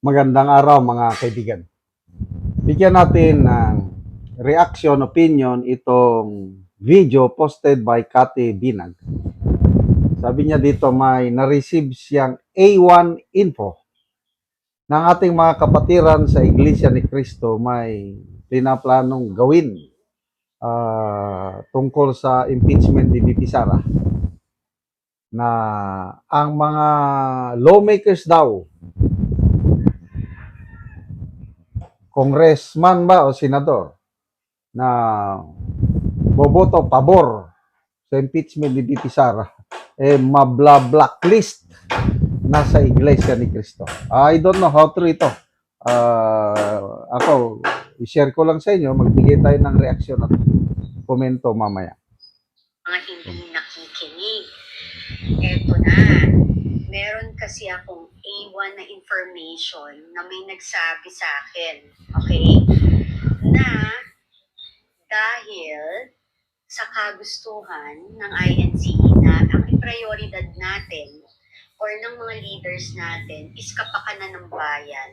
Magandang araw mga kaibigan. Bigyan natin ng reaction, opinion itong video posted by Kati Binag. Sabi niya dito may na-receive siyang A1 info ng ating mga kapatiran sa Iglesia ni Cristo may pinaplanong gawin tungkol sa impeachment ni VP Sara na ang mga lawmakers daw, congressman ba o senador, na boboto pabor sa impeachment ni VP Sara, mabla-blacklist na sa Iglesia ni Cristo. I don't know how true ito. Ako, i-share ko lang sa inyo, magbigay tayo ng reaksyon at komento mamaya. Mga hindi nakikinig. Eto na. Meron kasi akong A1 na information na may nagsabi sa akin. Okay? Na dahil sa kagustuhan ng INC na ang prioridad natin or ng mga leaders natin is kapakanan ng bayan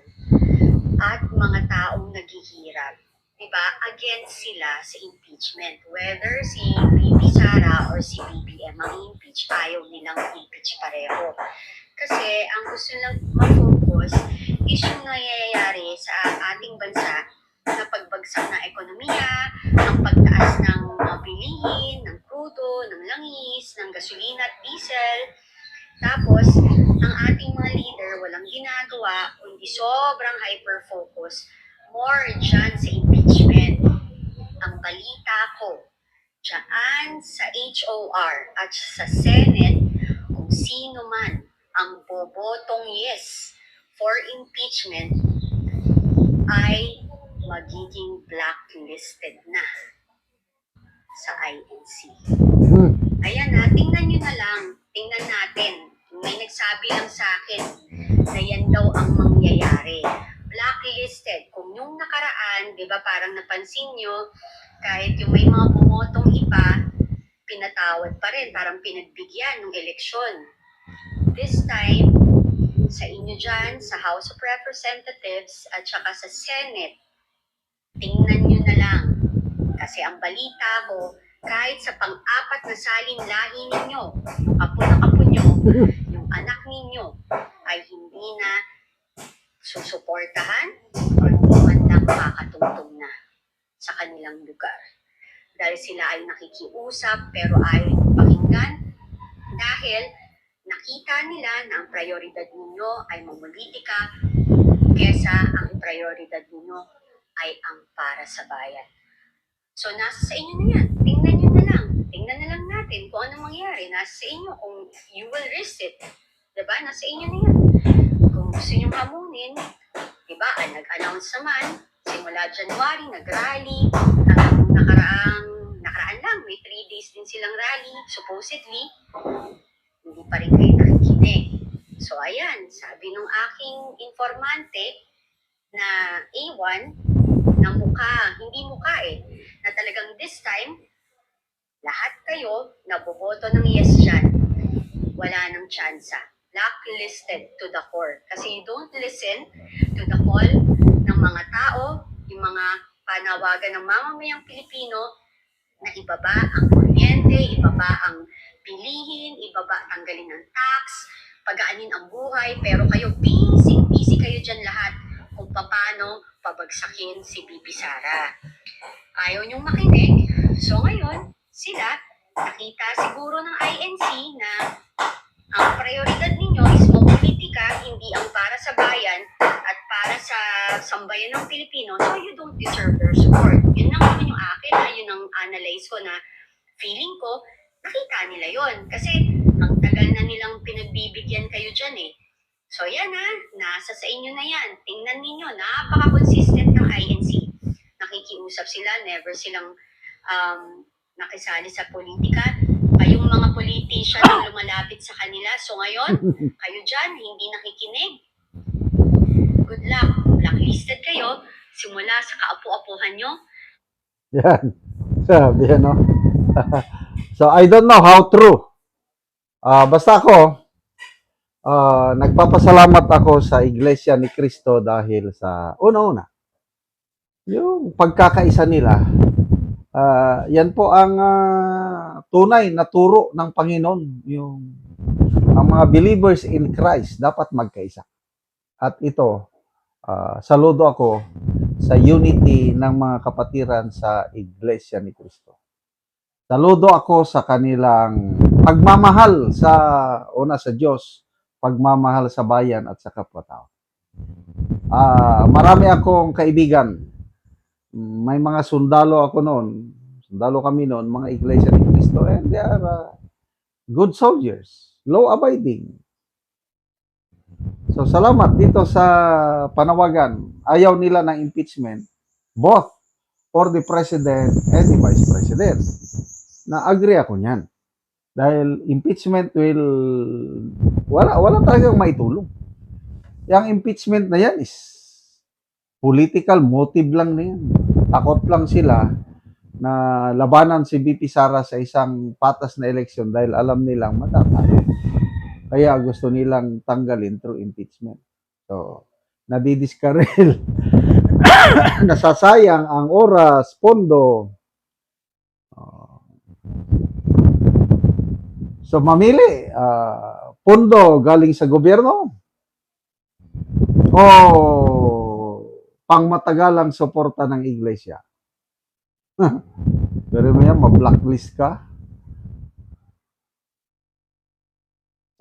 at mga taong naghihirap. Diba? Against sila sa impeachment. Whether si VP Sara or si BBM ang impeach, ayaw nilang impeach pareho. Kasi ang gusto lang ma-focus is yung nangyayari sa ating bansa na pagbagsak ng ekonomiya, ang pagtaas ng mga bilihin, ng krudo, ng langis, ng gasolina at diesel. Tapos, ang ating mga leader walang ginagawa, kundi sobrang hyper-focus more dyan sa impeachment. Ang balita ko, dyan sa HOR at sa Senate, kung sino man ang bobotong yes for impeachment ay magiging blacklisted na sa INC. Ayan na, tingnan nyo na lang. Tingnan natin. May nagsabi lang sa akin na yan daw ang mangyayari. Blacklisted. Kung yung nakaraan, di ba parang napansin nyo, kahit yung may mga bumotong iba, pinatawad pa rin, parang pinagbigyan ng eleksyon. This time, sa inyo dyan, sa House of Representatives at saka sa Senate, tingnan nyo na lang. Kasi ang balita ko, kahit sa pang-apat na saling lahi ninyo, apo na apo nyo, yung anak ninyo ay hindi na susuportahan o hindi man lang makakatungtong na sa kanilang lugar. Dahil sila ay nakikiusap pero ayaw pakinggan dahil nakita nila na ang prioridad ninyo ay mamulitika kesa ang prioridad ninyo ay ang para sa bayan. So, nasa sa inyo na yan. Tingnan nyo na lang. Tingnan na lang natin kung ano mangyari. Nasa sa inyo kung you will risk it. Diba? Nasa inyo na yan. Kung gusto nyo hamunin, diba? Nag-announce naman, simula January, nag-rally. Hanggang nakaraan lang, may 3 days din silang rally, supposedly. Hindi pa rin kayo nakikinig. So, ayan, sabi nung aking informante na A1, na mukha, hindi mukha na talagang this time, lahat kayo naboboto ng yes dyan. Wala nang tsansa. Blacklisted to the core. Kasi you don't listen to the call ng mga tao, yung mga panawagan ng mamamayang Pilipino na ibaba ang kuryente, ibaba ang bilihin, ibaba tanggalin ng tax, pagaanin ang buhay, pero kayo busy kayo dyan lahat kung paano pabagsakin si VP Sara. Ayaw niyong makinig, so ngayon, sila, nakita siguro ng INC na ang prioridad ninyo is mapolitika, hindi ang para sa bayan at para sa sambayan ng Pilipino, so you don't deserve their support. Yun lang naman yung akin, yun ang analyze ko na feeling ko, nakita nila yon kasi ang tagal na nilang pinagbibigyan kayo dyan So yan nasa sa inyo na yan. Tingnan ninyo, napaka-consistent ng INC. Nakikiusap sila, never silang nakisali sa politika. Kayong mga politician ang lumalapit sa kanila. So ngayon, kayo dyan, hindi nakikinig. Good luck. Blacklisted kayo. Simula sa kaapu-apuhan nyo. Yan. Sabi, So, I don't know how true. Basta ako, nagpapasalamat ako sa Iglesia ni Cristo dahil sa una-una, yung pagkakaisa nila. Yan po ang tunay na turo ng Panginoon. Ang mga believers in Christ dapat magkaisa. At ito, saludo ako sa unity ng mga kapatiran sa Iglesia ni Cristo. Saludo ako sa kanilang pagmamahal sa Diyos, pagmamahal sa bayan at sa kapwa-tao. Marami akong kaibigan. May mga sundalo ako noon. Sundalo kami noon, mga Iglesia ni Cristo, and they are good soldiers, law-abiding. So, salamat dito sa panawagan. Ayaw nila ng impeachment, both for the President and the Vice President. Na-agree ako niyan. Dahil impeachment wala talagang maitulong. Yung impeachment na yan is political motive lang na yan. Takot lang sila na labanan si VP Sara sa isang patas na eleksyon dahil alam nilang matatalo. Kaya gusto nilang tanggalin through impeachment. So, nadidiskarel. Nasasayang ang oras, pondo. So, mamili. Pondo galing sa gobyerno o pangmatagalang suporta ng iglesia. Pero mo yan, ma-blacklist ka.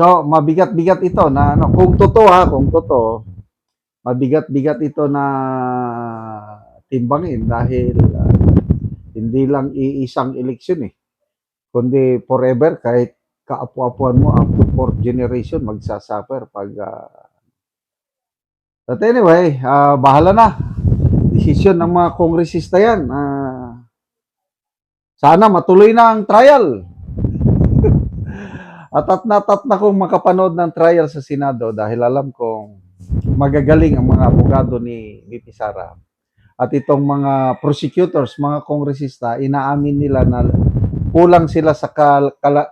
So, mabigat-bigat ito na kung totoo, mabigat-bigat ito na timbangin dahil hindi lang iisang eleksyon kundi forever, kahit kaapu-apuan mo up to 4th generation magsasuffer pag but anyway, bahala na. Desisyon ng mga kongresista yan. Sana matuloy na ang trial. At na kong makapanood ng trial sa Senado dahil alam kong magagaling ang mga abogado ni VP Sara. At itong mga prosecutors, mga kongresista, inaamin nila na kulang sila sa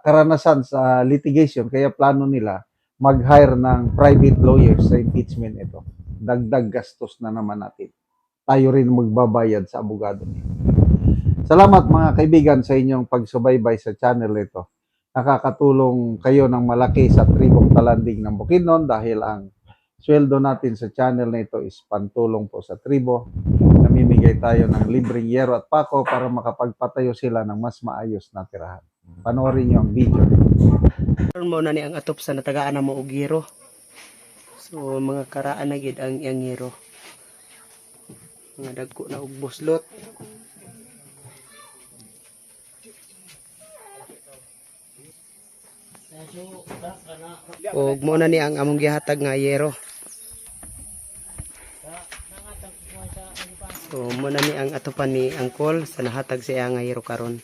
karanasan sa litigation, kaya plano nila mag-hire ng private lawyers sa impeachment ito. Dagdag gastos na naman natin. Tayo rin magbabayad sa abogado niya. Salamat mga kaibigan sa inyong pagsubaybay sa channel ito. Nakakatulong kayo ng malaki sa tribong talanding ng Bukidnon dahil ang sweldo natin sa channel na ito is pantulong po sa tribo. Namimigay tayo ng libreng yero at pako para makapagpatayo sila ng mas maayos na tirahan. Panoorin niyo ang video. Mo na ni ang atop sa natagaan na mo og giro. So mga karaan na gid ang iyang giro. Mga dagko na og buslot. Og mo na ni ang among gihatag nga yero. So mo na ni ang atupan ni Angkol sa nahatag sa iya nga yero karon.